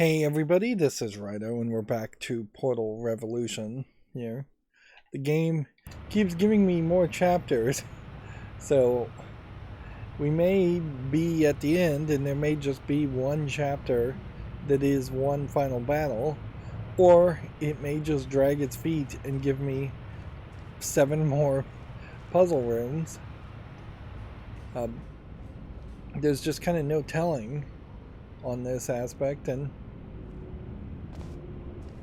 Hey everybody, this is Rydo and we're back to Portal Revolution here. The game keeps giving me more chapters, so we may be at the end and there may just be one chapter that is one final battle, or it may just drag its feet and give me 7 more puzzle rooms. There's just kind of no telling on this aspect, and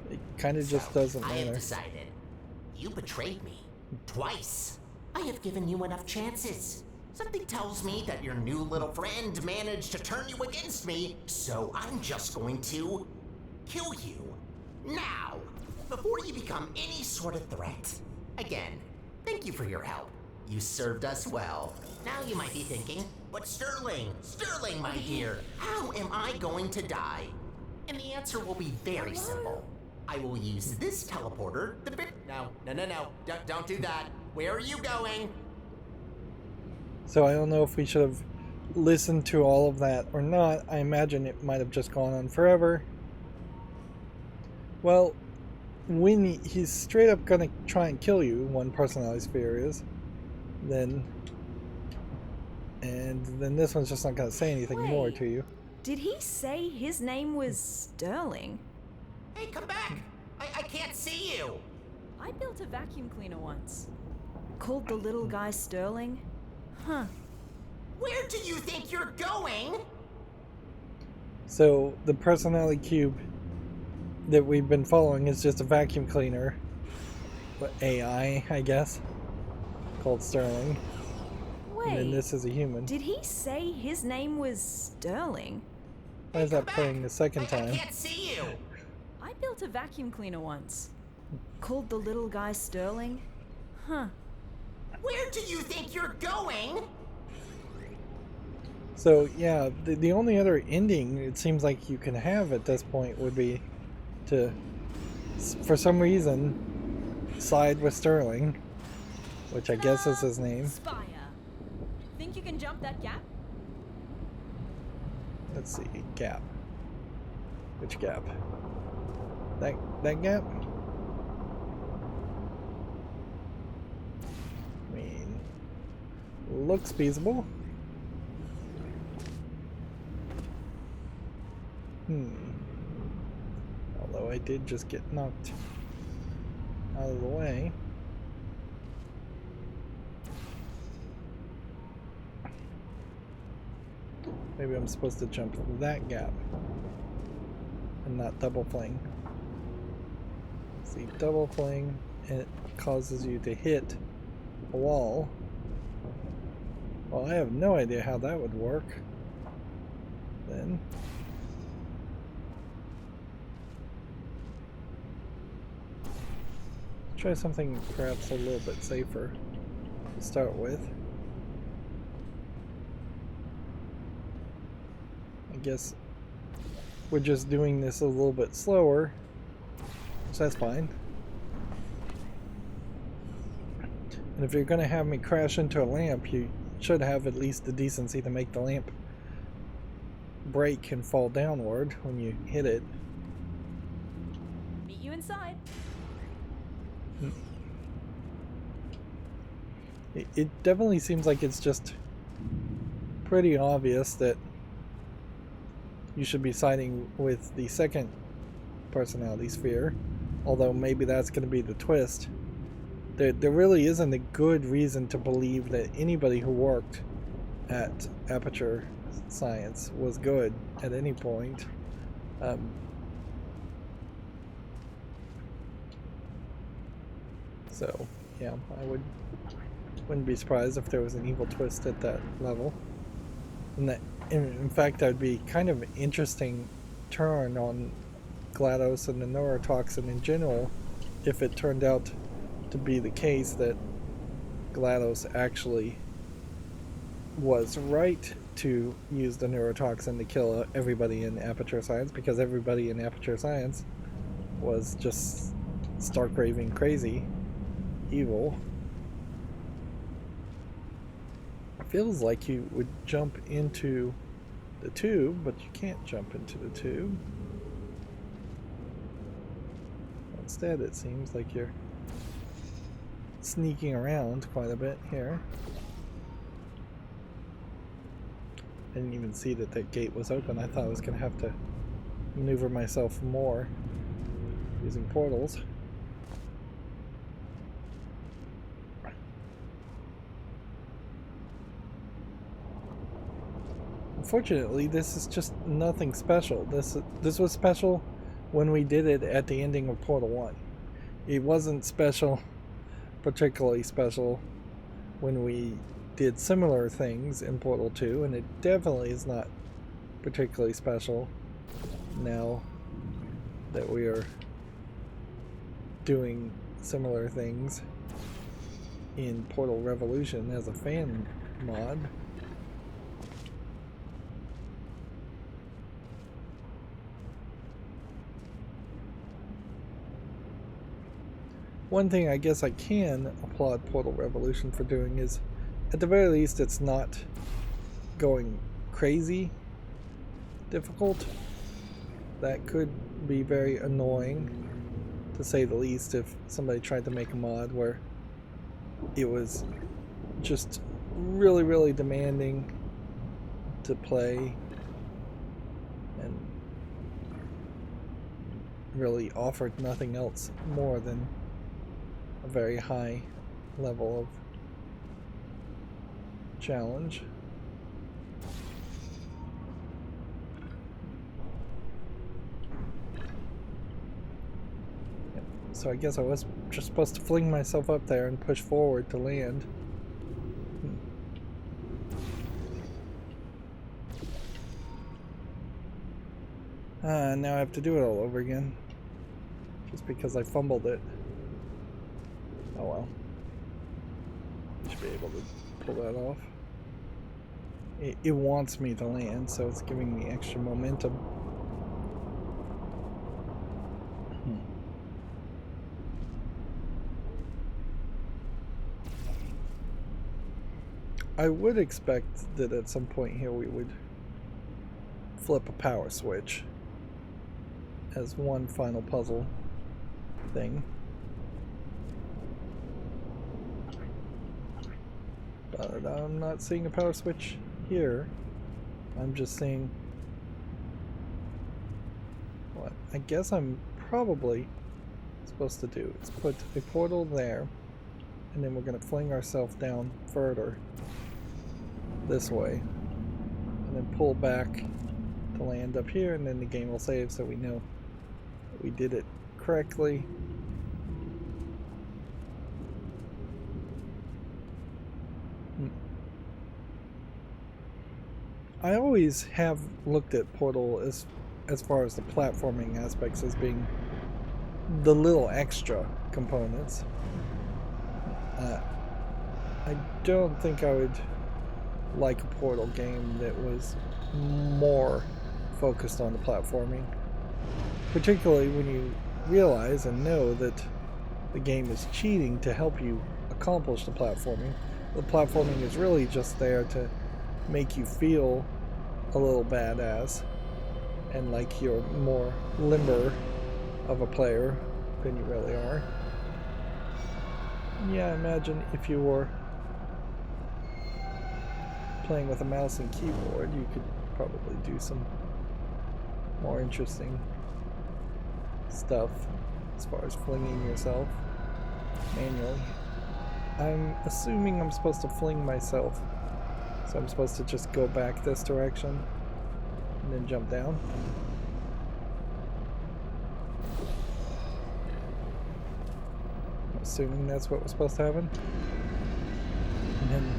it kind of just doesn't matter. I have decided. You betrayed me. Twice. I have given you enough chances. Something tells me that your new little friend managed to turn you against me, so I'm just going to kill you. Now, before you become any sort of threat. Again, thank you for your help. You served us well. Now you might be thinking, but Sterling, my dear, how am I going to die? And the answer will be very simple. I will use this teleporter. No, don't do that. Where are you going? So I don't know if we should have listened to all of that or not. I imagine it might have just gone on forever. Well, when he's straight up gonna try and kill you, one personality sphere is, then this one's just not gonna say anything more to you. Did he say his name was Sterling? Hey, come back! I can't see you! I built a vacuum cleaner once. Called the little guy Sterling? Huh. Where do you think you're going? So the personality cube that we've been following is just a vacuum cleaner, but AI, I guess, called Sterling. Wait, and then this is a human. Did he say his name was Sterling? Why is that playing the second time? I can't see you! I built a vacuum cleaner once. Called the little guy Sterling? Huh. Where do you think you're going? So yeah, the only other ending it seems like you can have at this point would be to, for some reason, side with Sterling, which I guess is his name. Spire. Think you can jump that gap? Let's see, gap. Which gap? That gap? I mean, looks feasible. Although I did just get knocked out of the way. Maybe I'm supposed to jump that gap and not double fling. See, double fling, it causes you to hit a wall. Well, I have no idea how that would work. Then try something perhaps a little bit safer to start with. I guess we're just doing this a little bit slower, so that's fine. And if you're going to have me crash into a lamp, you should have at least the decency to make the lamp break and fall downward when you hit it. Meet you inside. It definitely seems like it's just pretty obvious that you should be siding with the second personality sphere, although maybe that's going to be the twist. There really isn't a good reason to believe that anybody who worked at Aperture Science was good at any point. So yeah, I wouldn't be surprised if there was an evil twist at that level. And that, in fact, that would be kind of an interesting turn on GLaDOS and the neurotoxin in general if it turned out to be the case that GLaDOS actually was right to use the neurotoxin to kill everybody in Aperture Science, because everybody in Aperture Science was just stark raving crazy evil. It feels like you would jump into the tube, but you can't jump into the tube. Instead, it seems like you're sneaking around quite a bit here. I didn't even see that that gate was open. I thought I was going to have to maneuver myself more using portals. Unfortunately, this is just nothing special. This was special when we did it at the ending of Portal 1. It wasn't special, particularly special, when we did similar things in Portal 2, and it definitely is not particularly special now that we are doing similar things in Portal Revolution as a fan mod. One thing I guess I can applaud Portal Revolution for doing is, at the very least, it's not going crazy difficult. That could be very annoying, to say the least, if somebody tried to make a mod where it was just really, really demanding to play and really offered nothing else more than a very high level of challenge. Yep. So I guess I was just supposed to fling myself up there and push forward to land. Now I have to do it all over again just because I fumbled it. Oh well. Should be able to pull that off. It wants me to land, so it's giving me extra momentum. I would expect that at some point here we would flip a power switch as one final puzzle thing. But I'm not seeing a power switch here. I'm just seeing what I guess I'm probably supposed to do is put a portal there, and then we're going to fling ourselves down further this way, and then pull back to land up here, and then the game will save so we know that we did it correctly. I always have looked at Portal as far as the platforming aspects as being the little extra components. I don't think I would like a Portal game that was more focused on the platforming, particularly when you realize and know that the game is cheating to help you accomplish the platforming. The platforming is really just there to make you feel a little badass and like you're more limber of a player than you really are. Yeah, imagine if you were playing with a mouse and keyboard, you could probably do some more interesting stuff as far as flinging yourself manually. I'm assuming I'm supposed to fling myself, so I'm supposed to just go back this direction and then jump down. I'm assuming that's what was supposed to happen. And then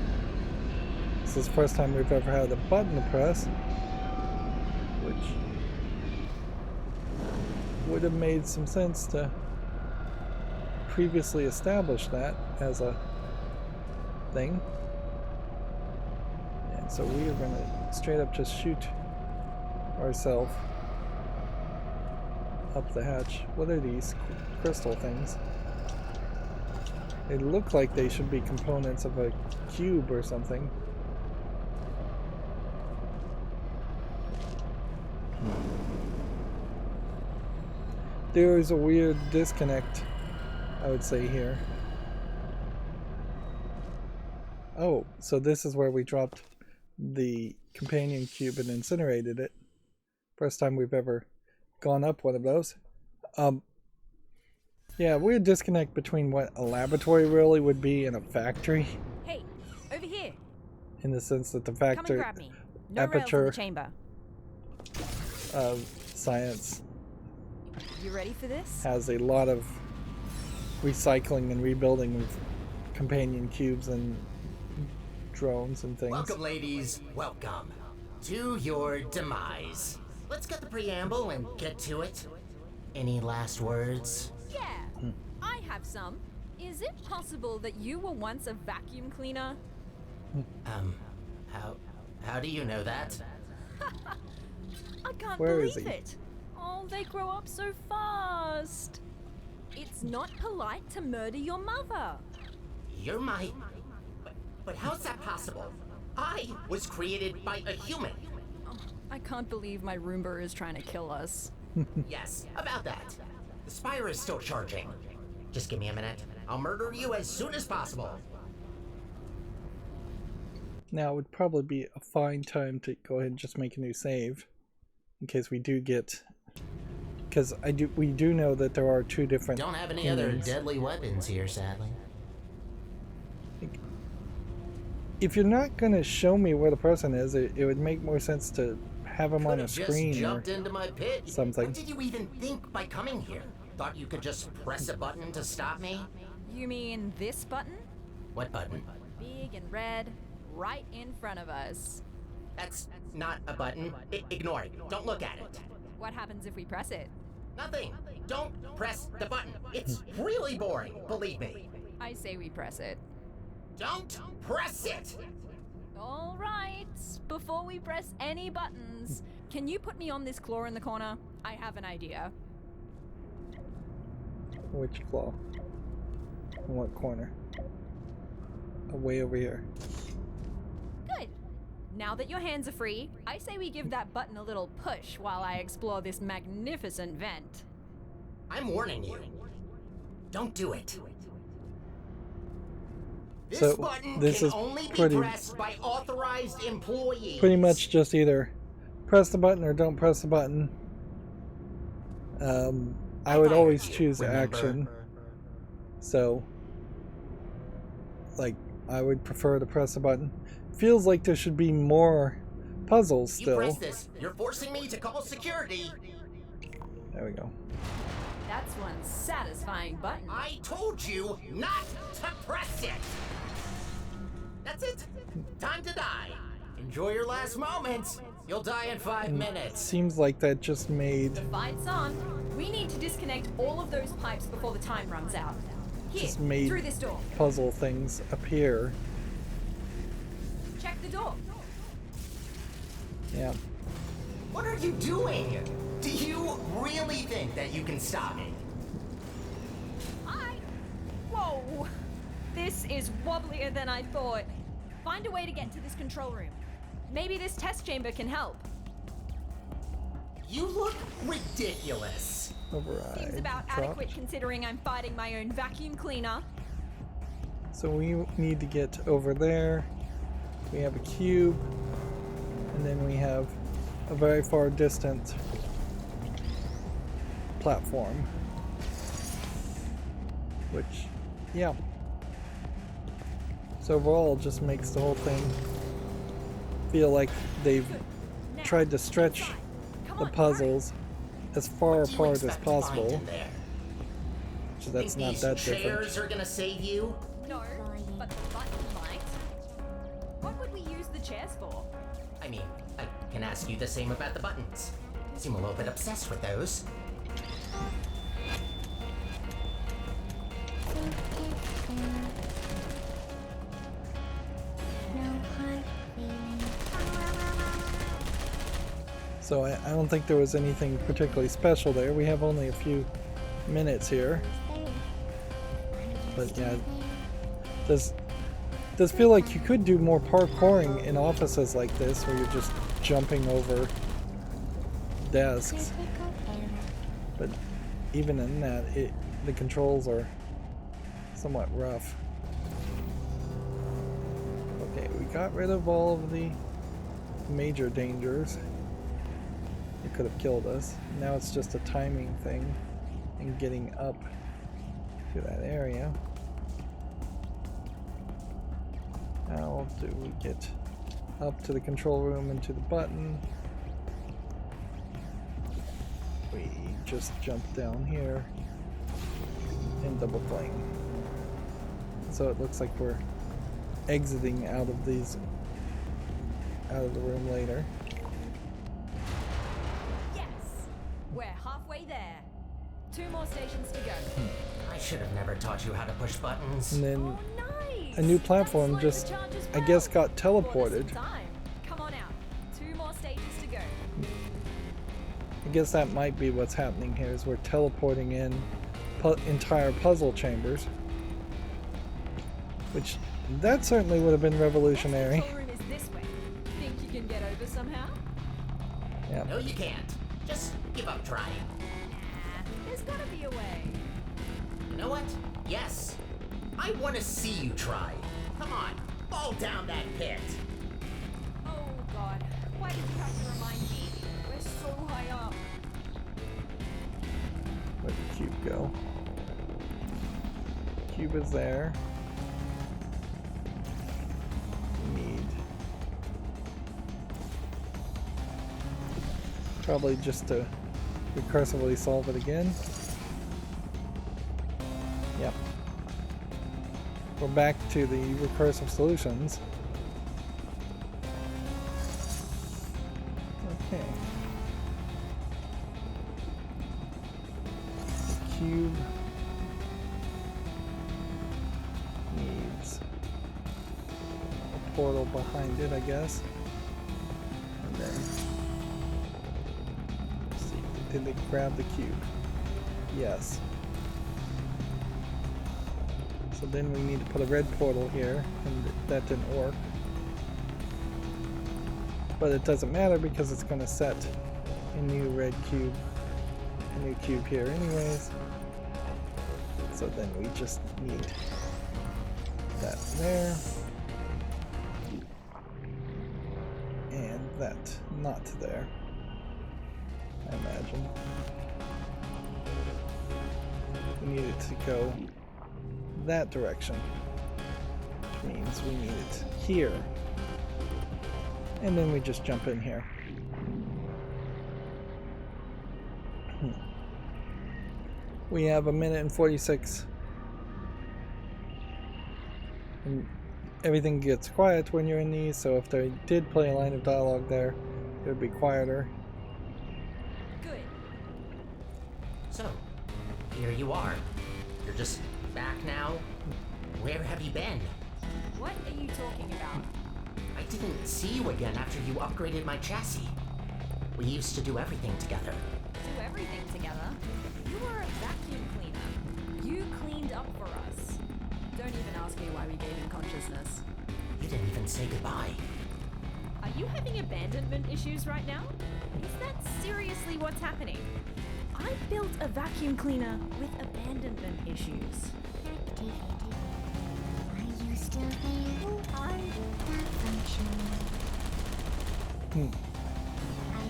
this is the first time we've ever had a button to press, which would have made some sense to previously establish that as a thing. And so we are going to straight up just shoot ourselves up the hatch. What are these crystal things? They look like they should be components of a cube or something. There is a weird disconnect, I would say, here. Oh, so this is where we dropped the companion cube and incinerated it. First time we've ever gone up one of those. Yeah, weird disconnect between what a laboratory really would be and a factory. Hey, over here. In the sense that the Come and factory grab me. No rails in Aperture the chamber. of science You ready for this? has a lot of recycling and rebuilding of companion cubes and drones and things. Welcome, ladies. Welcome to your demise. Let's get the preamble and get to it. Any last words? Yeah, I have some. Is it possible that you were once a vacuum cleaner? How do you know that? I can't Where believe is he? it. Oh, they grow up so fast. It's not polite to murder your mother. You're my... But how's that possible? I was created by a human. Oh, I can't believe my Roomba is trying to kill us. Yes, about that. The Spire is still charging. Just give me a minute. I'll murder you as soon as possible. Now would probably be a fine time to go ahead and just make a new save, in case we do get, because we do know that there are two different. Don't have any other enemies. deadly weapons here, sadly. If you're not going to show me where the person is, it would make more sense to have him on a Could've just screen or jumped into my pit. something. What did you even think by coming here? Thought you could just press a button to stop me? You mean this button? What button? Big and red, right in front of us. That's not a button. Ignore it. Don't look at it. What happens if we press it? Nothing. Don't press the button. It's really boring, believe me. I say we press it. Don't press it! All right. Before we press any buttons, can you put me on this claw in the corner? I have an idea. Which claw? In what corner? Way over here. Good. Now that your hands are free, I say we give that button a little push while I explore this magnificent vent. I'm warning you. Don't do it. This So, button this can is only be pretty- pressed by authorized employees. Pretty much just either press the button or don't press the button. I would always choose Remember? action. So, like, I would prefer to press the button. Feels like there should be more puzzles You still. press this. You're forcing me to call security. There we go. That's one satisfying button. I told you not to press it. That's it. Time to die. Enjoy your last moments. You'll die in 5 minutes. Seems like that just made The fight's on. We need to disconnect all of those pipes before the time runs out. Here, Just made- through this door. puzzle things appear. Check the door. Yeah. What are you doing? Do you really think that you can stop me? Whoa! This is wobblier than I thought. Find a way to get to this control room. Maybe this test chamber can help. You look ridiculous. Override. Seems about Drop. adequate considering I'm fighting my own vacuum cleaner. So we need to get over there. We have a cube. And then we have a very far distant platform. Which, yeah. So overall, it just makes the whole thing feel like they've Now, tried to stretch inside. Come the on, puzzles as far What do you apart as expect to find possible. in there? So that's Think not these that chairs different. are gonna save you? hurry. No, but the button might. What would we use the chairs for? I mean, I can ask you the same about the buttons. Seem a little bit obsessed with those. So I don't think there was anything particularly special there. We have only a few minutes here. But yeah, does feel like you could do more parkouring in offices like this where you're just jumping over desks. But even in that, the controls are somewhat rough. Okay, we got rid of all of the major dangers. It could have killed us. Now it's just a timing thing and getting up to that area. How do we get up to the control room and to the button? We just jump down here and double cling. So it looks like we're exiting out of the room later. Yes! We're halfway there. 2 more stations to go. I should have never taught you how to push buttons. And then Oh, nice! a new platform That's just, like the charge as I guess, well. got Bought us teleported. some time. Come on out. 2 more stages to go. I guess that might be what's happening here, is we're teleporting in entire puzzle chambers. Which, that certainly would have been revolutionary. Next control room is this way. Think you can get over somehow? Yeah. No, you can't. Just give up trying. Nah, there's gotta be a way. You know what? Yes. I want to see you try. Come on, fall down that pit. Oh god, why did you have to remind me? We're so high up. Where'd the cube go? Cube is there. Need probably just to recursively solve it again. Yep. We're back to the recursive solutions. Okay. The cube needs a portal behind it, I guess. And then, let's see, did they grab the cube? Yes. So then we need to put a red portal here, and that didn't work. But it doesn't matter because it's going to set a new red cube, a new cube here anyways. So then we just need that there. And that not there, I imagine. We need it to go that direction, which means we need it here. And then we just jump in here. We have 1:46. And everything gets quiet when you're in these, so if they did play a line of dialogue there, it would be quieter. Good. So, here you are. You're just back now? Where have you been? What are you talking about? I didn't see you again after you upgraded my chassis. We used to do everything together. Do everything together? You were a vacuum cleaner. You cleaned up for us. Don't even ask me why we gave him consciousness. You didn't even say goodbye. Are you having abandonment issues right now? Is that seriously what's happening? I built a vacuum cleaner with abandonment issues. Are you still there? I malfunction. I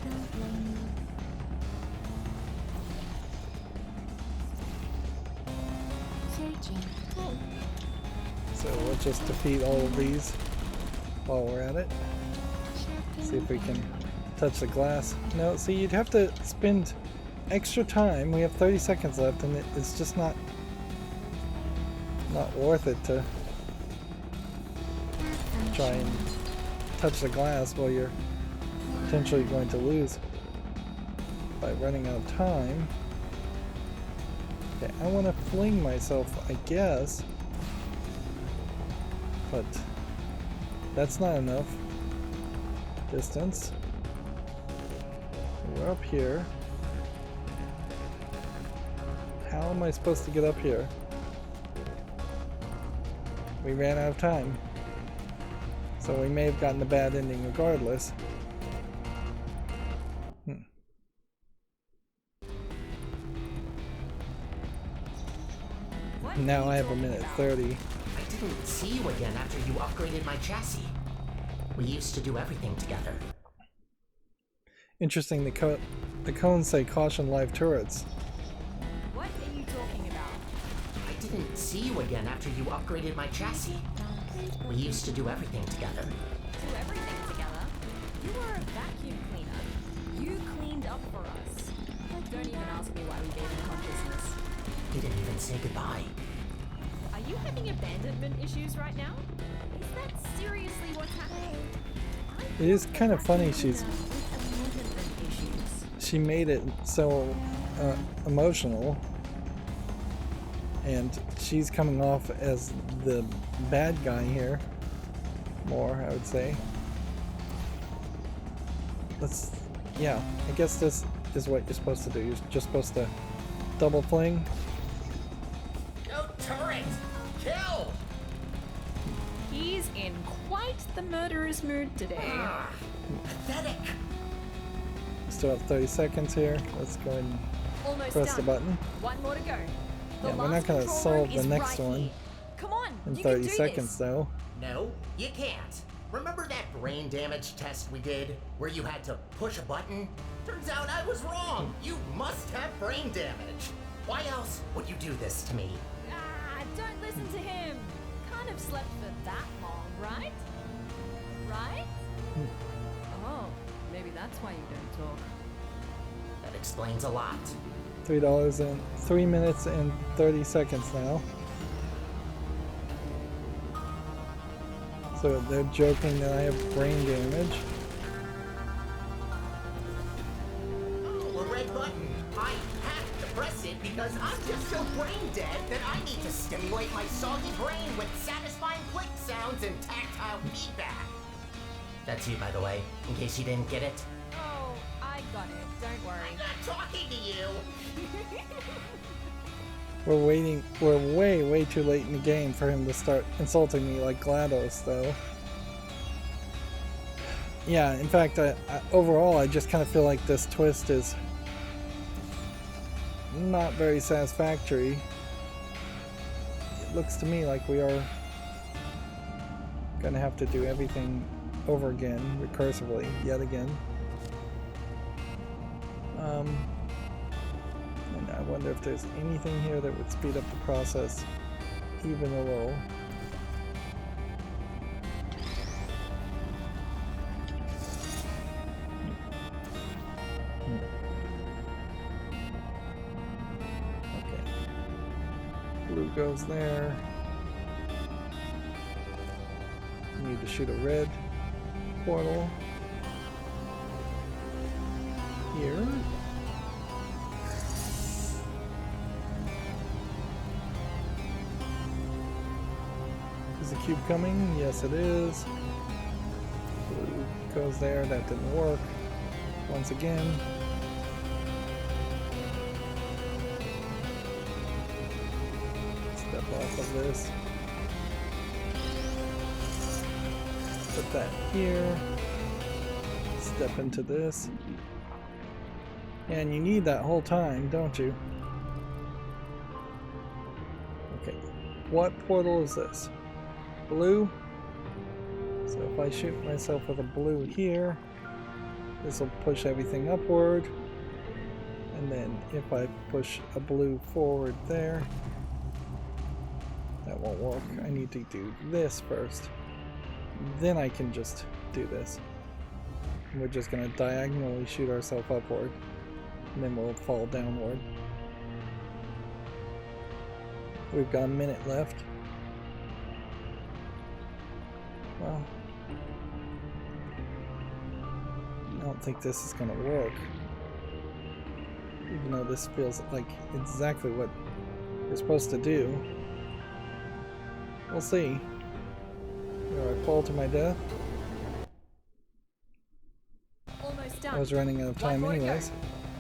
don't blame you. Searching. So let's just defeat all of these while we're at it. See if we can touch the glass. No, see, you'd have to spend extra time. We have 30 seconds left, and it's just not worth it to try and touch the glass while you're potentially going to lose by running out of time. Okay, I want to fling myself, I guess, but that's not enough distance. We're up here. How am I supposed to get up here? We ran out of time. So we may have gotten a bad ending regardless. Now I have a minute 30. I didn't see you again after you upgraded my chassis. We used to do everything together. Interesting, the cones say caution live turrets. What are you talking about? I didn't see you again after you upgraded my chassis. We used to do everything together. Do everything together? You were a vacuum cleaner. You cleaned up for us. Don't even ask me why we gave him our business. You didn't even say goodbye. Are you having abandonment issues right now? Is that seriously what's happening? It is kind of funny she's Abandonment issues. she made it so emotional, and she's coming off as the bad guy here more, I would say. Yeah, I guess this is what you're supposed to do. You're just supposed to double fling. Go turret! Kill! He's in quite the murderous mood today. Pathetic! Still have 30 seconds here. Let's go ahead and Almost press done. the button. One more to go. The Yeah, we're last not gonna control solve room the is next right one here. Come on, in you 30 can do seconds this. though. No, you can't. Remember that brain damage test we did, where you had to push a button? Turns out I was wrong. You must have brain damage. Why else would you do this to me? Ah, don't listen to him. Can't have slept for that long, right? Right? Oh, maybe that's why you don't talk. That explains a lot. $3 and 3 minutes and 30 seconds now. So they're joking that I have brain damage. Oh, a red button. I have to press it because I'm just so brain dead that I need to stimulate my soggy brain with satisfying click sounds and tactile feedback. That's you, by the way, in case you didn't get it. Oh, I got it. Don't worry. I'm not talking to you. We're waiting. We're way too late in the game for him to start insulting me like GLaDOS, though. Yeah, in fact, overall, I just kind of feel like this twist is not very satisfactory. It looks to me like we are gonna have to do everything over again, recursively, yet again. And I wonder if there's anything here that would speed up the process even a little. Okay. Blue goes there. Need to shoot a red portal here. Is the cube coming? Yes, it is. Blue goes there. That didn't work. Once again. Step off of this. Put that here. Step into this. And you need that whole time, don't you? Okay. What portal is this? Blue? So if I shoot myself with a blue here, this will push everything upward. And then if I push a blue forward there, that won't work. I need to do this first. Then I can just do this. And we're just going to diagonally shoot ourselves upward. And then we'll fall downward. We've got a minute left. Well, I don't think this is going to work. Even though this feels like exactly what we're supposed to do. We'll see. Do I fall to my death? Almost done. I was running out of time One more to go. anyways.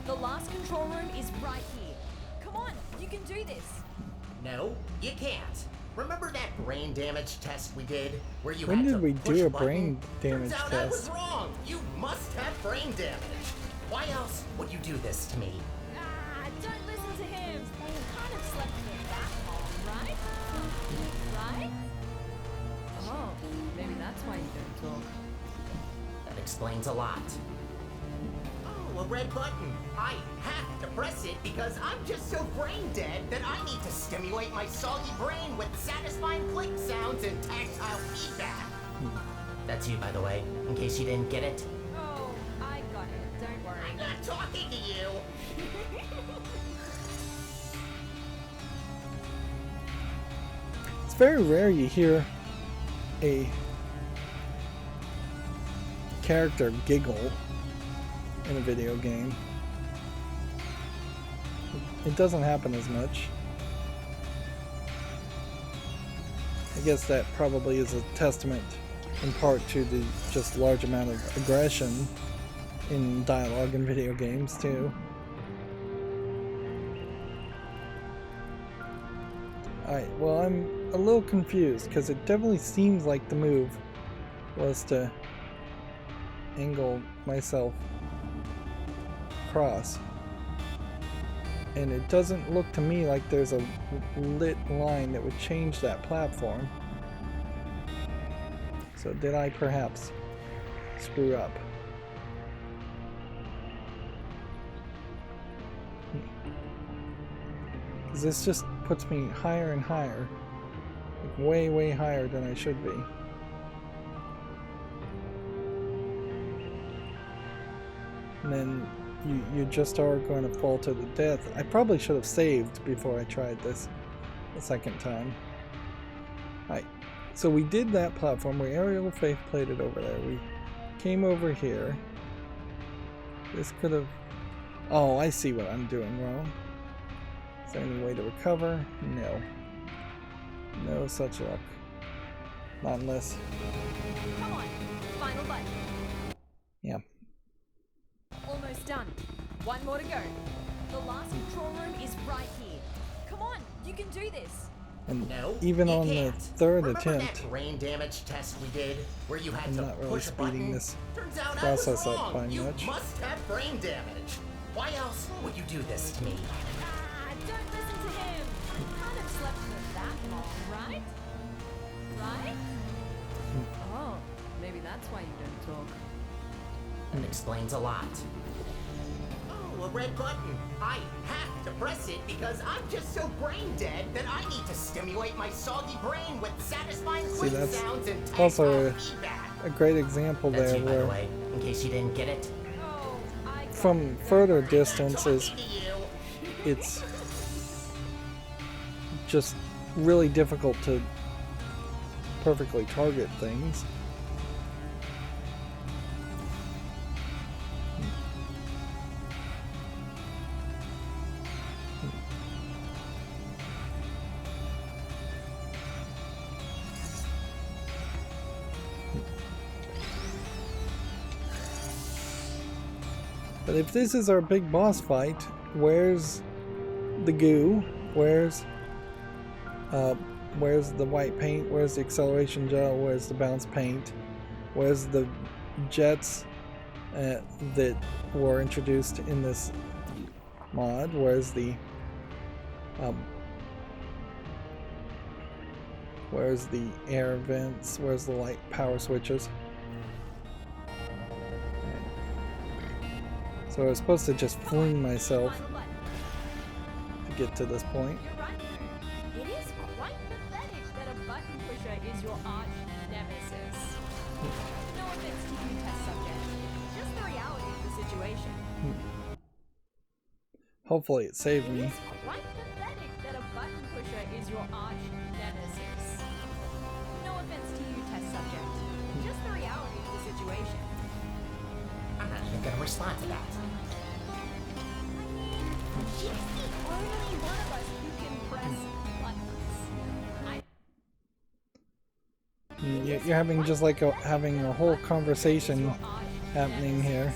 The last control room is right here. Come on, you can do this. No, you can't. Remember that brain damage test we did, where you When had did to we push do a button? brain damage Turns out I was test? wrong. You must have brain damage. Why else would you do this to me? Ah, don't listen to him. Kind of slept for that long, right? explains a lot. Oh, a red button. I have to press it because I'm just so brain dead that I need to stimulate my soggy brain with satisfying click sounds and tactile feedback. That's you, by the way, in case you didn't get it. Oh, I got it. Don't worry. I'm not talking to you. It's very rare you hear a character giggle in a video game. It doesn't happen as much. I guess that probably is a testament in part to the just large amount of aggression in dialogue in video games too. Alright, well, I'm a little confused because it definitely seems like the move was to angle myself across. And it doesn't look to me like there's a lit line that would change that platform. So did I perhaps screw up? Because this just puts me higher and higher. Like way, way higher than I should be. And then you just are going to fall to the death. I probably should have saved before I tried this the second time. Alright, so we did that platform. We aerial of faith played it over there. We came over here. This could have... Oh, I see what I'm doing wrong. Is there any way to recover? No. No such luck. Not unless... Come on, final button. Yeah. Almost done. One more to go. The last control room is right here. Come on, you can do this. And No, even you on can't. the third Remember attempt, that brain damage test we did, where you had I'm to not really push a speeding button? this Turns out process I was up wrong. by You much. must have brain damage. Why else would you do this to me? Ah, don't listen to him. You can't have slept for that long, right? Right? Oh, maybe that's why you don't talk. That explains a lot. Oh, a red button. I have to press it because I'm just so brain dead that I need to stimulate my soggy brain with satisfying click that's sounds and also tactile feedback. a great example That's there you, by the where way, in case you didn't get it. Oh, I got from it. further I'm not distances talking to you. it's just really difficult to perfectly target things. But if this is our big boss fight, where's the goo? Where's the white paint? Where's the acceleration gel? Where's the bounce paint? Where's the jets that were introduced in this mod? Where's the air vents? Where's the light power switches? So I was supposed to just fling myself Final button. to get to this point. You're right, though. It is quite pathetic that a button pusher is your arch nemesis. No offense to you, test subject. Just the reality of the situation. Hopefully it saved It me. is quite pathetic that a button pusher is your arch nemesis. No offense to you, test subject. Just the reality of the situation. I'm not even gonna respond to that. She's the only one of us who can press buttons. You're having just like having a whole conversation happening here.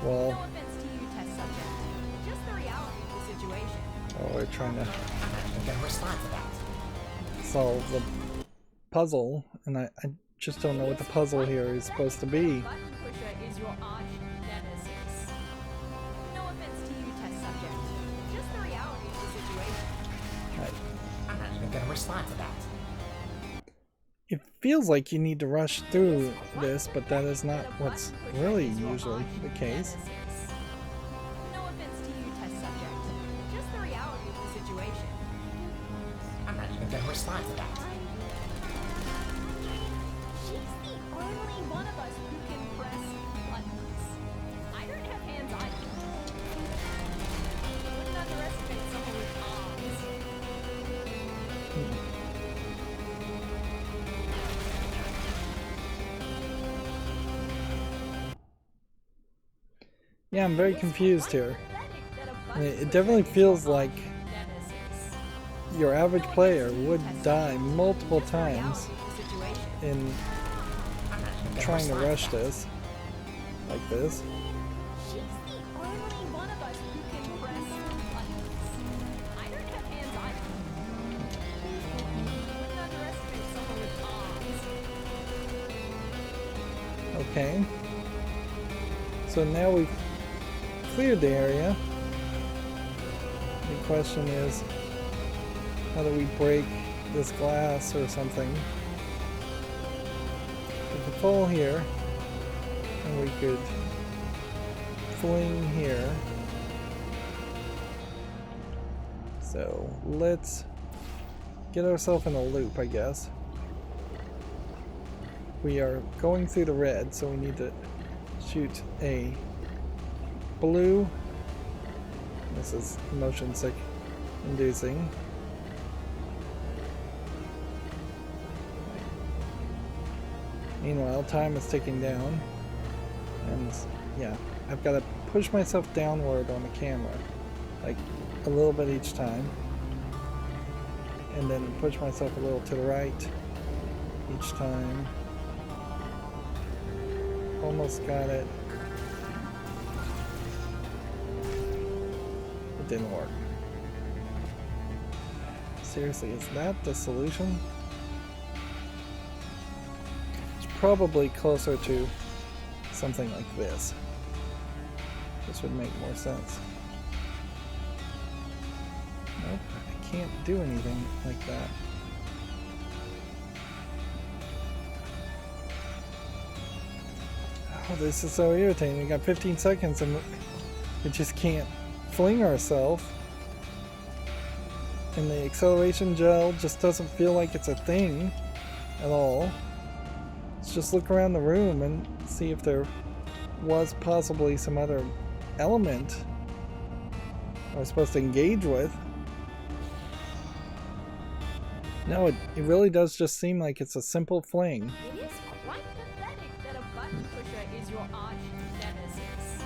No Well, offense to you, test subject. Just the reality of the situation. we're trying to I'm not even gonna respond to that. solve the puzzle, and I just don't know what the puzzle here is supposed to be. Button pusher is your arch nemesis. No offense to you, test subject. Just the reality of the situation. I'm not even gonna respond to that. It feels like you need to rush through this, but that is not what's really usually the case. No offense to you, test subject. Just the reality of the situation. I'm not even gonna respond to that. She's the only one of us who can press buttons. I don't have hands either. Wouldn't underestimate someone with arms. Yeah, I'm very confused here. It definitely feels like your average player would die multiple times in trying to rush this like this. She's the only one of us who can press buttons. I don't have hands either. Wouldn't underestimate someone with arms. Okay. So now we've cleared the area. The question is, how do we break this glass or something? We could fall here, and we could fling here. So let's get ourselves in a loop, I guess. We are going through the red, so we need to shoot a blue. This is motion sick inducing. Meanwhile, time is ticking down, and yeah, I've got to push myself downward on the camera, like a little bit each time, and then push myself a little to the right each time. Almost got it. It didn't work. Seriously, is that the solution? It's probably closer to something like this. This would make more sense. Nope, I can't do anything like that. Oh, this is so irritating. We got 15 seconds and we just can't fling ourselves. And the acceleration gel just doesn't feel like it's a thing at all. Let's just look around the room and see if there was possibly some other element I was supposed to engage with. No, it really does just seem like it's a simple fling. It is quite pathetic that a button pusher is your arch nemesis.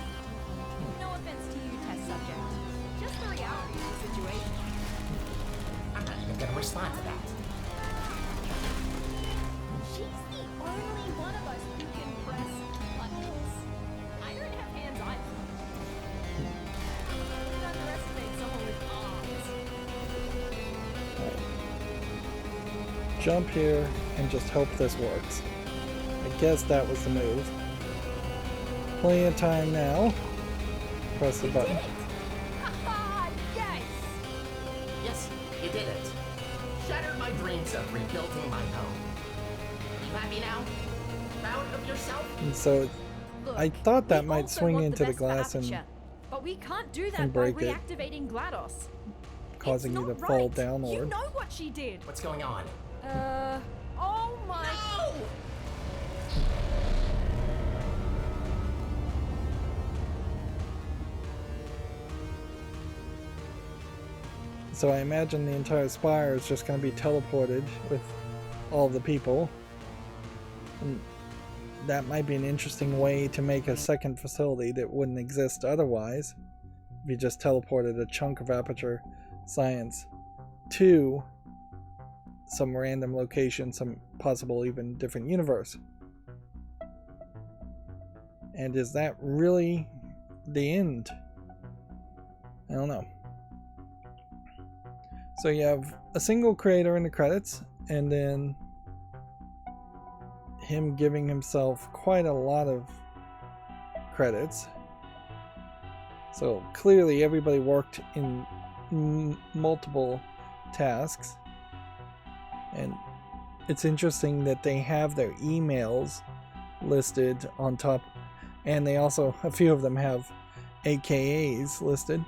No offense to you, test subject. Just the reality of the situation. I'm not even gonna respond to that. She's the only one of us who can press buttons. I don't have hands either. Wouldn't underestimate someone with arms. Jump here and just hope this works. I guess that was the move. Plenty of time now. Press the You button. did it! Haha, yes! Yes, you did it. Shattered my dreams of rebuilding my home. Are you happy now? Proud of yourself? And so Look, I thought that we might also swing want into the best for glass and Aperture, but we can't do that and by break it. reactivating GLaDOS. causing It's you to not fall right. downward. You know what she did. What's going on? Oh my. No! So I imagine the entire spire is just going to be teleported with all the people. And that might be an interesting way to make a second facility that wouldn't exist otherwise. If you just teleported a chunk of Aperture Science to some random location, some possible even different universe. And is that really the end? I don't know. So you have a single creator in the credits, and then him giving himself quite a lot of credits. So clearly everybody worked in multiple tasks, and it's interesting that they have their emails listed on top, and they also, a few of them have AKAs listed.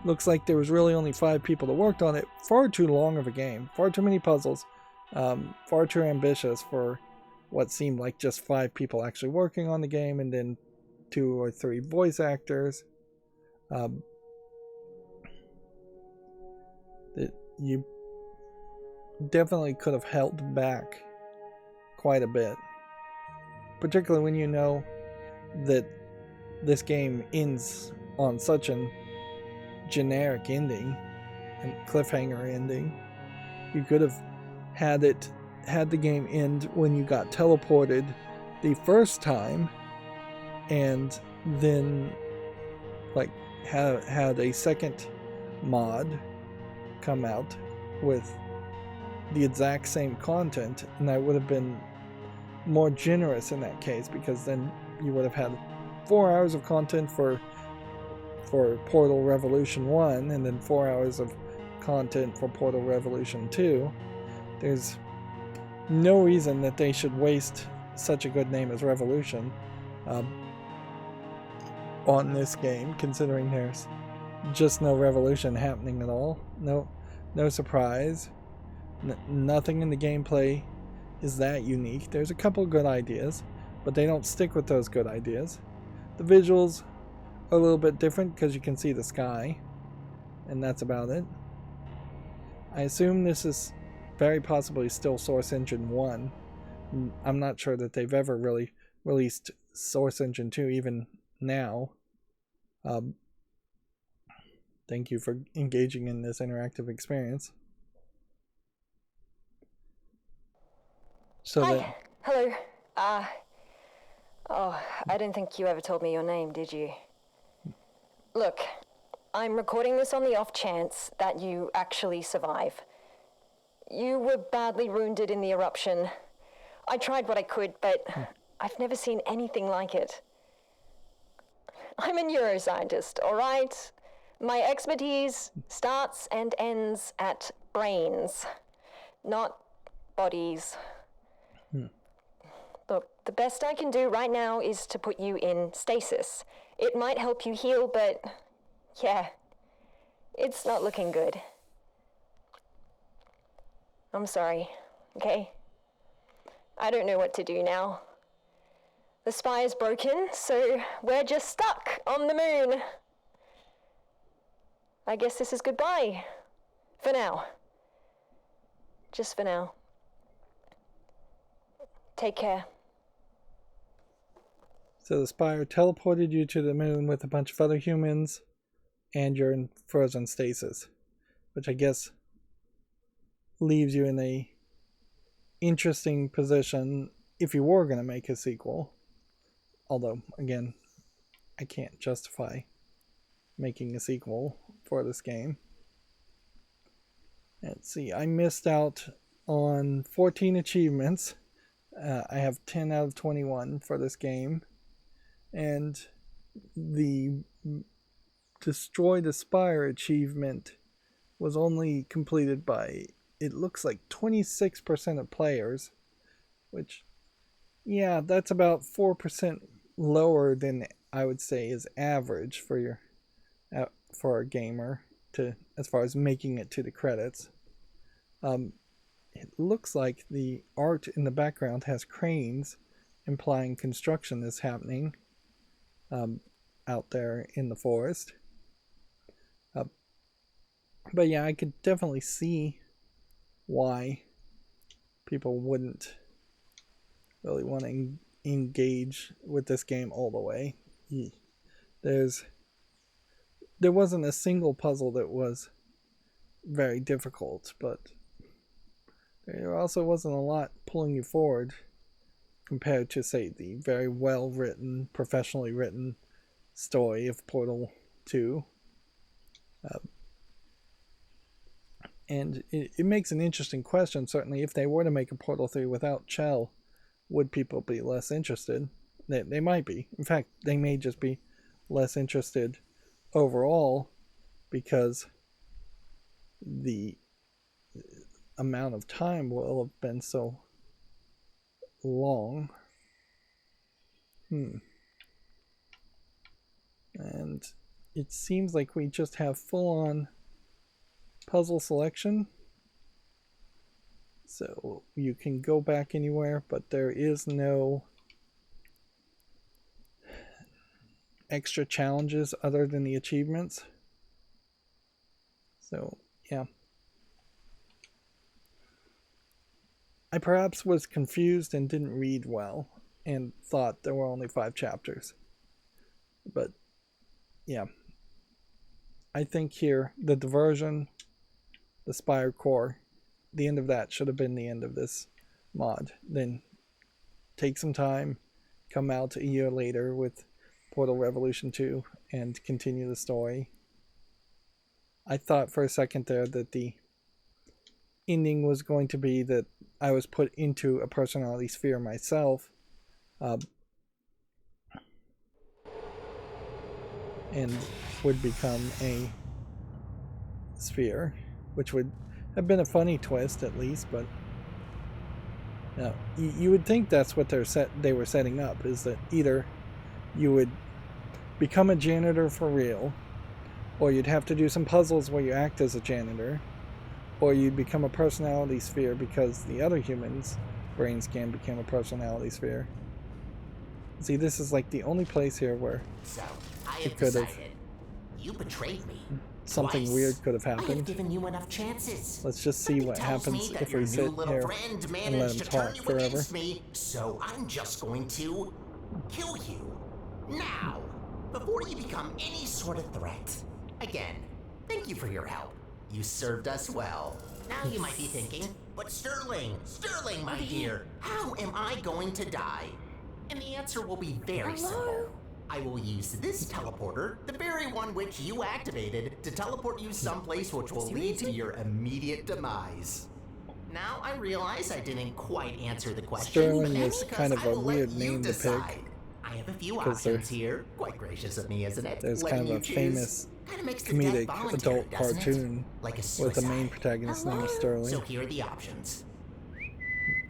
Looks like there was really only 5 people that worked on it. Far too long of a game, far too many puzzles, far too ambitious for what seemed like just 5 people actually working on the game, and then 2 or 3 voice actors. You definitely could have held back quite a bit, particularly when you know that this game ends on such a generic ending and cliffhanger ending. You could have had the game end when you got teleported the first time, and then like had a second mod come out with the exact same content, and that would have been more generous in that case, because then you would have had 4 hours of content for Portal Revolution 1 and then 4 hours of content for Portal Revolution 2. There's no reason that they should waste such a good name as Revolution on this game, considering there's just no revolution happening at all. No surprise. Nothing in the gameplay is that unique. There's a couple good ideas, but they don't stick with those good ideas. The visuals are a little bit different because you can see the sky, and that's about it. I assume this is very possibly still Source Engine 1. I'm not sure that they've ever really released Source Engine 2 even now. Thank you for engaging in this interactive experience. So Hi. Hello. Oh, I don't think you ever told me your name, did you? Look, I'm recording this on the off chance that you actually survive. You were badly wounded in the eruption. I tried what I could, but I've never seen anything like it. I'm a neuroscientist, all right? My expertise starts and ends at brains, not bodies. Look, the best I can do right now is to put you in stasis. It might help you heal, but yeah, it's not looking good. I'm sorry, okay? I don't know what to do now. The spire's broken, so we're just stuck on the moon. I guess this is goodbye. For now. Just for now. Take care. So the Spire teleported you to the moon with a bunch of other humans, and you're in frozen stasis, which I guess leaves you in a interesting position if you were going to make a sequel. Although, again, I can't justify making a sequel for this game. Let's see, I missed out on 14 achievements. I have 10 out of 21 for this game. And the Destroy the Spire achievement was only completed by, it looks like 26% of players, which, yeah, that's about 4% lower than I would say is average for a gamer as far as making it to the credits. It looks like the art in the background has cranes, implying construction is happening out there in the forest. But yeah, I could definitely see why people wouldn't really want to engage with this game all the way. There wasn't a single puzzle that was very difficult, but there also wasn't a lot pulling you forward compared to, say, the very well written, professionally written story of Portal 2. And it makes an interesting question. Certainly, if they were to make a Portal 3 without Chell, would people be less interested? They might be. In fact, they may just be less interested overall because amount of time will have been so long. And it seems like we just have full-on puzzle selection. So you can go back anywhere, but there is no extra challenges other than the achievements. So, yeah. I perhaps was confused and didn't read well and thought there were only 5 chapters. But, yeah. I think here, the diversion, the Spire Core, the end of that should have been the end of this mod. Then take some time, come out a year later with Portal Revolution 2 and continue the story. I thought for a second there that the ending was going to be that I was put into a personality sphere myself, and would become a sphere, which would have been a funny twist at least. But you would think that's what they were setting up, is that either you would become a janitor for real, or you'd have to do some puzzles where you act as a janitor, or you'd become a personality sphere because the other humans' brain scan became a personality sphere. See, this is like the only place here where So, I have it could have, decided. You betrayed me. something Twice. weird could have I have happened. given you enough chances. Let's just see Something what tells happens me that if your we new sit little here friend and let managed him to turn talk you forever. against me, so I'm just going to kill you now before you become any sort of threat. Again, thank you for your help. You served us well. Now you might be thinking, but Sterling, my dear, how am I going to die? And the answer will be very simple. I will use this teleporter, the very one which you activated, to teleport you someplace which will lead to your immediate demise. Now I realize I didn't quite answer the question. Sterling but that's is because kind of I a will let weird you name to pick, decide. I have a few 'cause options here. Quite gracious of me, isn't it? There's Letting kind you of a choose. famous Kinda makes the comedic death voluntary, adult doesn't it? cartoon Like a with the main suicide. protagonist named Sterling. So here are the options.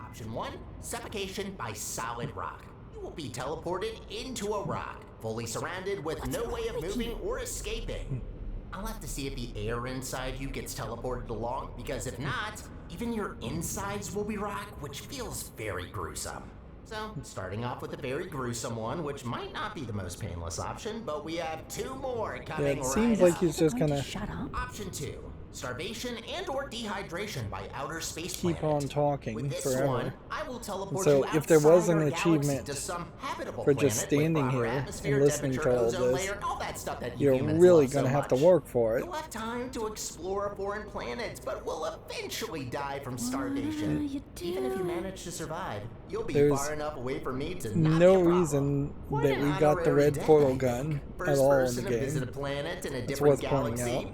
Option 1, suffocation by solid rock. You will be teleported into a rock, fully surrounded with no way of moving or escaping. I'll have to see if the air inside you gets teleported along, because if not, even your insides will be rock, which feels very gruesome. So, starting off with the very gruesome one, which might not be the most painless option, but we have 2 more Yeah, coming it right seems like up. he's just gonna Shut up. Option 2, starvation and or dehydration by outer space keep planet. on talking With this forever. one, I will teleport So you if there was outside an our galaxy achievement to some habitable for just planet with standing proper here atmosphere, and listening to temperature, all ozone this, layer, all that stuff that you you're humans really love so gonna have to much. work for it. You'll have time to explore foreign planets, but will eventually die from starvation. Even if you manage to survive, you'll be There's far enough away from me to not no be a problem. reason Quite that an we got the honorary red death, portal I think. gun at First all in person the to visit a game. planet in a That's different worth pointing galaxy. out.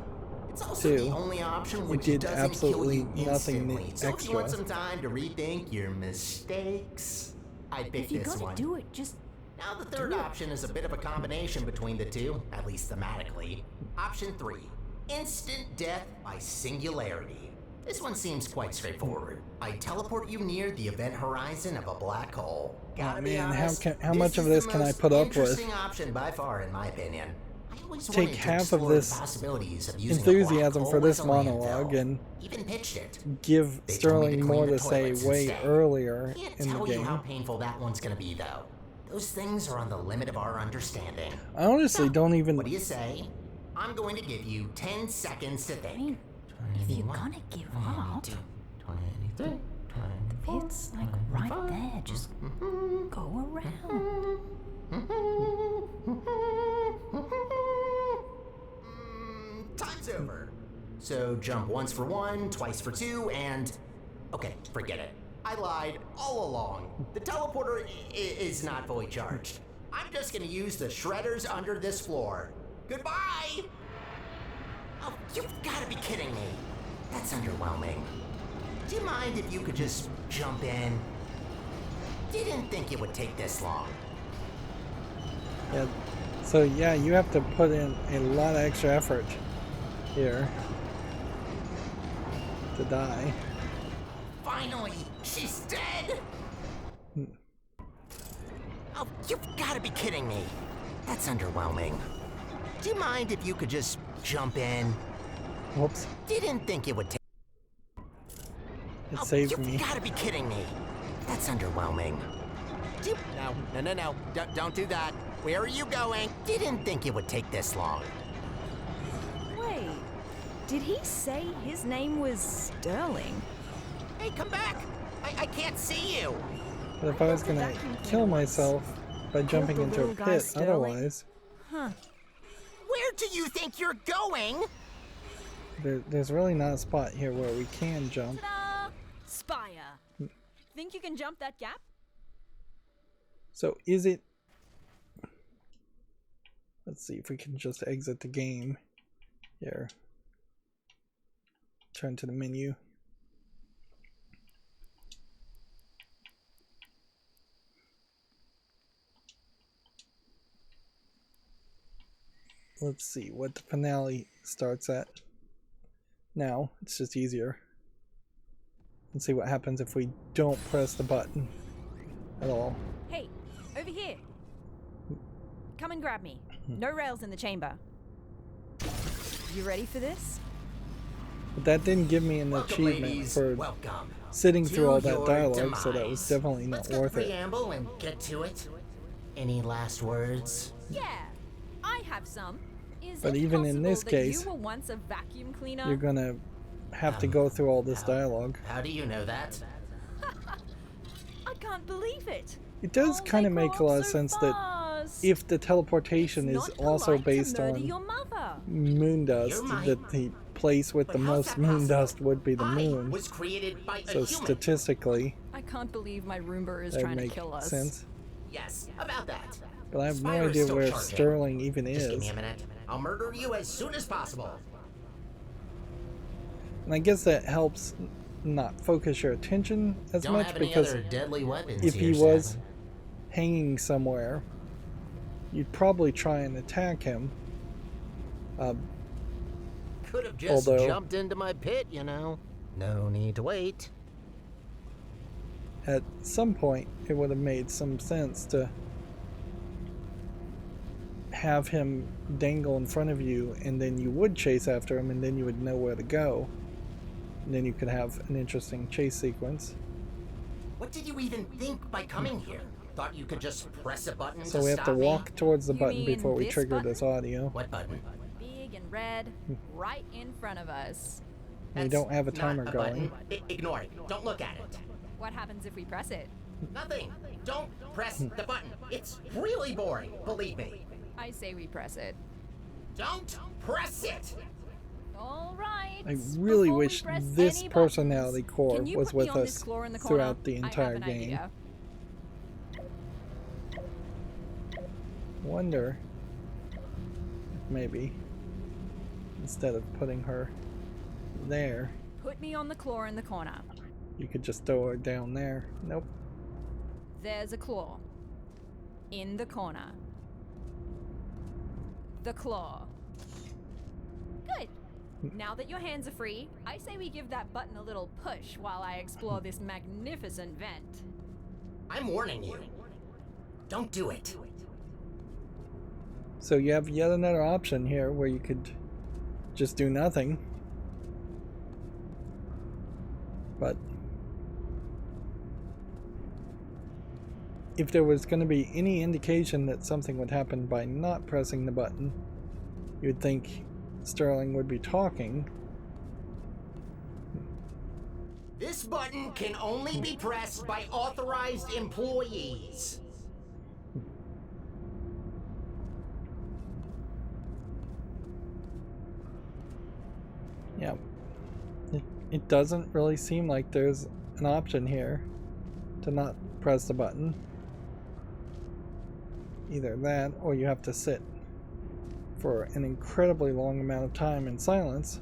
It's also Two, the only option which did doesn't absolutely kill you nothing instantly. So if you want extra. some time to rethink your mistakes, I picked If you this gotta one. do it, just Now the third option is a bit of a combination between the two, at least thematically. Option 3, instant death by singularity. This one seems quite straightforward. I teleport you near the event horizon of a black hole. Gotta be man, honest, how much of is this the can I most put up with? Interesting option by far, in my opinion. I always Take wanted to half of explore this the possibilities of using a enthusiasm black for hole this as a monologue landfill. and Even pitched it. give They told me Sterling to more clean the to say toilets way instead. earlier Can't in the tell you how game. painful that one's gonna be, though. Those things are on the limit of our understanding. I honestly don't What do even. you say? I'm going to give you 10 seconds to think. if you're gonna give up, 23, it's like right there. Just go around. Time's over. So jump once for 1, twice for 2, and... Okay, forget it. I lied all along. The teleporter is not fully charged. I'm just gonna use the shredders under this floor. Goodbye! Oh, you've gotta be kidding me. That's underwhelming. Do you mind if you could just jump in? Didn't think it would take this long. Yeah. So yeah, you have to put in a lot of extra effort here to die. Finally, she's dead! Oh, you've got to be kidding me. That's underwhelming. Do you mind if you could just jump in? Whoops. Didn't think it would take. It saved me. You've got to be kidding me. That's underwhelming. No. Don't do that. Where are you going? Didn't think it would take this long. Wait, did he say his name was Sterling? Hey, come back! I can't see you! But if I was gonna kill myself by jumping the into a little guy pit Sterling? otherwise, Where do you think you're going? there's really not a spot here where we can jump. Ta-da! Spire. Think you can jump that gap? So is it... Let's see if we can just exit the game here. Turn to the menu. Let's see what the finale starts at. Now, it's just easier. Let's see what happens if we don't press the button at all. Hey, over here. Come and grab me. No rails in the chamber. You ready for this? But that didn't give me an Welcome, achievement ladies. for Welcome. sitting through all To that your dialogue, so that was demise. definitely not Let's cut worth the it. preamble and get to it. Any last words? Yeah, I have some. Is But it even in possible this that case, you were once a vacuum cleaner? You're gonna have to go through all this dialogue. How do you know that? I can't believe it. It does Oh, kind of they make a grow lot up of so sense that fast. if the teleportation It's is not also polite to based murder on your mother. moon dust, You're mine. that the place with But the how's most that moon possible? dust would be the I moon. was created by So a human. statistically, I can't believe my Roomba is that trying would to make kill us. sense. Yes, about that. But I have no Spire is idea still where charging. Sterling even Just give is. me a minute. I'll murder you as soon as possible. And I guess that helps not focus your attention as Don't much, have any because other deadly weapons if he here, was Sam. hanging somewhere, you'd probably try and attack him. Could have just although- jumped into my pit, you know. No need to wait. At some point, it would have made some sense to have him dangle in front of you, and then you would chase after him, and then you would know where to go. And then you could have an interesting chase sequence. What did you even think by coming here? Thought you could just press a button So to we have to stop me? walk towards the You button mean before we this trigger button? this audio. What button? Big and red, right in front of us. We That's don't have a not timer button. going. Ignore it. Don't look at it. What happens if we press it? Nothing. Don't press the button. It's really boring, believe me. I say we press it. Don't press it! All right. I really Before we wish press this any personality buttons, core can you was put me with on this us floor in the corner? throughout the I have entire an game. idea. Wonder, maybe, instead of putting her there, Put me on the claw in the corner. you could just throw her down there. Nope. There's a claw. In the corner. The claw. Good. Now that your hands are free, I say we give that button a little push while I explore this magnificent vent. I'm warning you. Don't do it. So you have yet another option here where you could just do nothing. But if there was going to be any indication that something would happen by not pressing the button, you'd think Sterling would be talking. This button can only be pressed by authorized employees. Yeah. It doesn't really seem like there's an option here to not press the button. Either that, or you have to sit for an incredibly long amount of time in silence.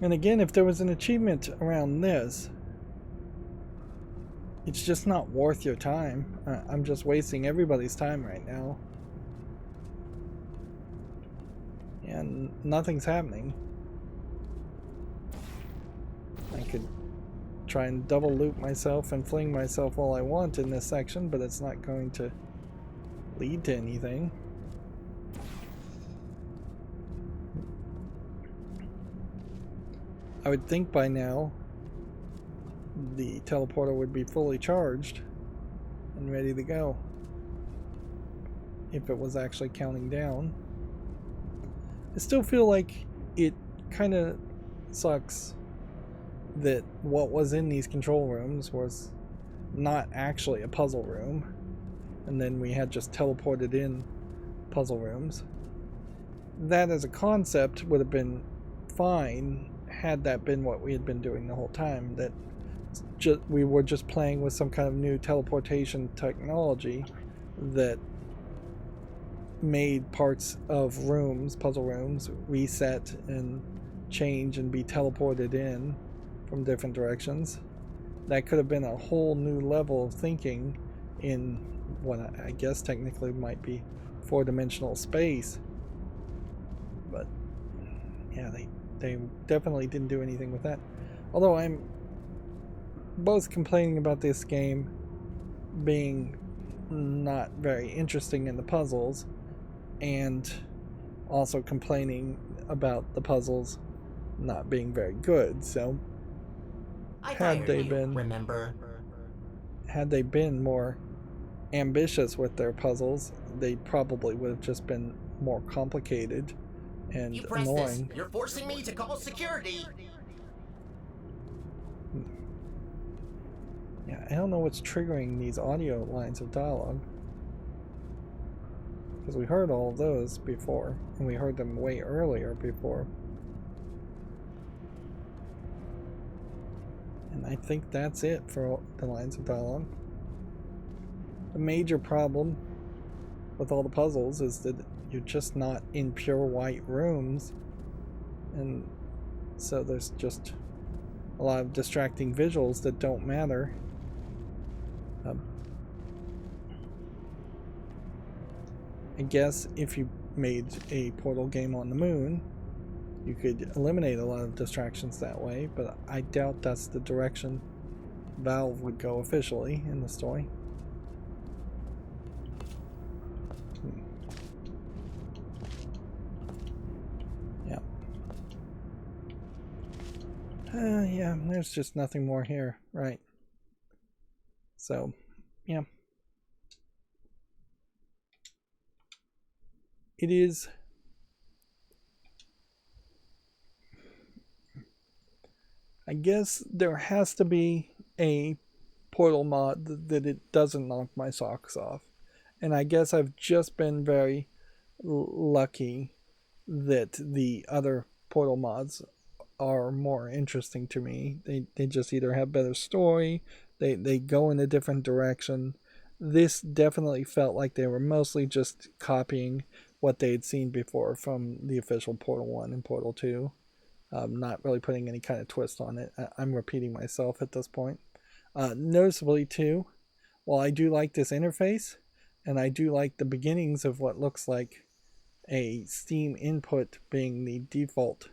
And again, if there was an achievement around this, it's just not worth your time. I'm just wasting everybody's time right now. and nothing's happening. I could try and double loop myself and fling myself all I want in this section, but it's not going to lead to anything. I would think by now the teleporter would be fully charged and ready to go if it was actually counting down. I still feel like it kind of sucks that what was in these control rooms was not actually a puzzle room, and then we had just teleported in puzzle rooms. That as a concept would have been fine had that been what we had been doing the whole time, that we were just playing with some kind of new teleportation technology that made parts of rooms, puzzle rooms, reset and change and be teleported in from different directions. That could have been a whole new level of thinking in what I guess technically might be four-dimensional space. But yeah, they definitely didn't do anything with that. Although I'm both complaining about this game being not very interesting in the puzzles, and also complaining about the puzzles not being very good. So had they been more ambitious with their puzzles, they probably would have just been more complicated and You press annoying. this. You're forcing me to call security. Yeah, I don't know what's triggering these audio lines of dialogue, because we heard all of those before, and we heard them way earlier before. And I think that's it for the lines of dialogue. The major problem with all the puzzles is that you're just not in pure white rooms, and so there's just a lot of distracting visuals that don't matter. I guess if you made a Portal game on the moon, you could eliminate a lot of distractions that way, but I doubt that's the direction Valve would go officially in the story. Yeah, there's just nothing more here, right? So, yeah. It is... I guess there has to be a Portal mod that it doesn't knock my socks off. And I guess I've just been very lucky that the other Portal mods are more interesting to me. They just either have better story, they go in a different direction. This definitely felt like they were mostly just copying what they had seen before from the official Portal 1 and Portal 2. Not really putting any kind of twist on it. I'm repeating myself at this point. Noticeably too, while I do like this interface, and I do like the beginnings of what looks like a Steam input being the default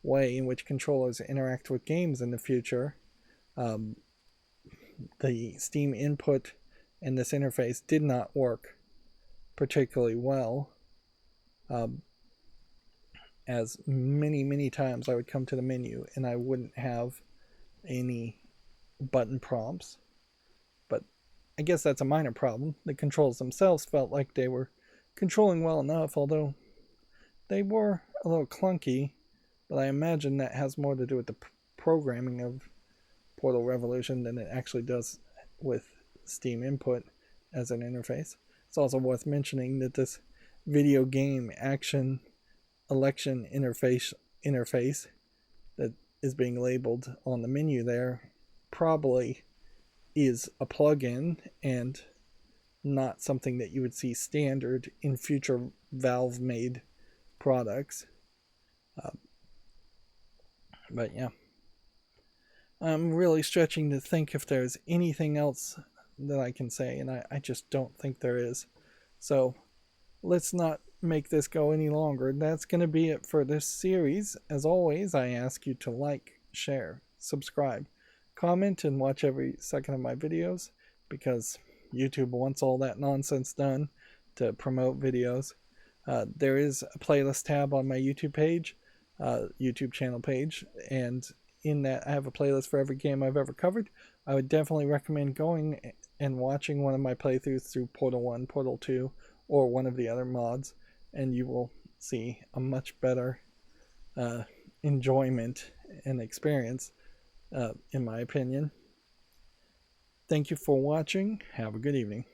way in which controllers interact with games in the future, the Steam input and this interface did not work particularly well. As many times I would come to the menu and I wouldn't have any button prompts. But I guess that's a minor problem. The controls themselves felt like they were controlling well enough, although they were a little clunky. But I imagine that has more to do with the programming of Portal Revolution than it actually does with Steam input as an interface. It's also worth mentioning that this video game action election interface that is being labeled on the menu there probably is a plugin and not something that you would see standard in future Valve made products. But yeah, I'm really stretching to think if there's anything else that I can say, and I just don't think there is. So let's not make this go any longer. That's going to be it for this series. As always, I ask you to like, share, subscribe, comment, and watch every second of my videos, because YouTube wants all that nonsense done to promote videos. There is a playlist tab on my YouTube page, YouTube channel page, and in that I have a playlist for every game I've ever covered. I would definitely recommend going and watching one of my playthroughs through Portal 1, Portal 2, or one of the other mods, and you will see a much better enjoyment and experience, in my opinion. Thank you for watching. Have a good evening.